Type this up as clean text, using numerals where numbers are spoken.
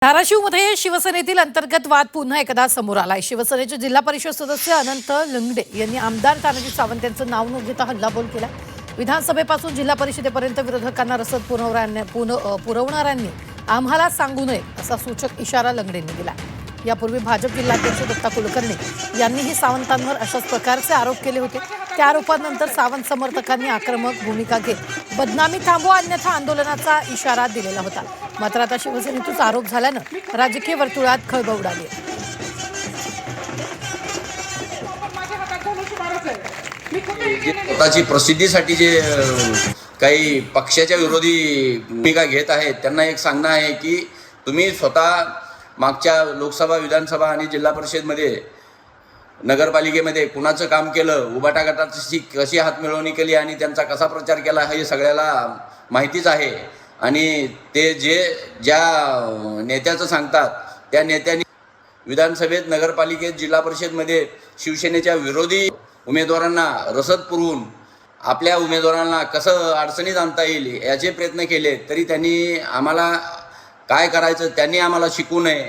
धाराशिवमध्ये शिवसेनेतील अंतर्गत वाद पुन्हा एकदा समोर आलाय। शिवसेनेचे जिल्हा परिषद सदस्य अनंत लंगडे यांनी आमदार तानाजी सावंत यांचं नाव न घेता हल्लाबोल केला। विधानसभेपासून जिल्हा परिषदेपर्यंत विरोधकांना रसद पुरवणाऱ्यांनी आम्हाला सांगू नये असा सूचक इशारा लंगडेंनी दिला। यापूर्वी भाजप जिल्हाध्यक्ष दत्ता कुलकर्णी यांनीही सावंतांवर अशाच प्रकारचे आरोप केले होते। त्या आरोपानंतर सावंत समर्थकांनी आक्रमक भूमिका घेत बदनामी थांबवा अन्यथा आंदोलनाचा इशारा दिलेला होता। मात्र आता शिवसेनेतून आरोप झाल्यानं राजकीय वर्तुळात खळबळ उडाली। स्वतःची प्रसिद्धीसाठी जे काही पक्षाच्या विरोधी भूमिका घेत आहेत त्यांना एक सांगणं आहे की तुम्ही स्वतः मागच्या लोकसभा, विधानसभा आणि जिल्हा परिषदमध्ये, नगरपालिकेमध्ये कुणाचं काम केलं, उबाटा गटाची कशी हातमिळवणी केली आणि त्यांचा कसा प्रचार केला हे सगळ्याला माहितीच आहे। आणि ते ज्या नेत्याचं सांगतात त्या नेत्यांनी विधानसभेत, नगरपालिकेत, जिल्हा परिषदमध्ये शिवसेनेच्या विरोधी उमेदवारांना रसद पुरवून आपल्या उमेदवारांना कसं अडचणीत आणता येईल याचे प्रयत्न केले, तरी त्यांनी आम्हाला काय करायचं त्यांनी आम्हाला शिकवू नये।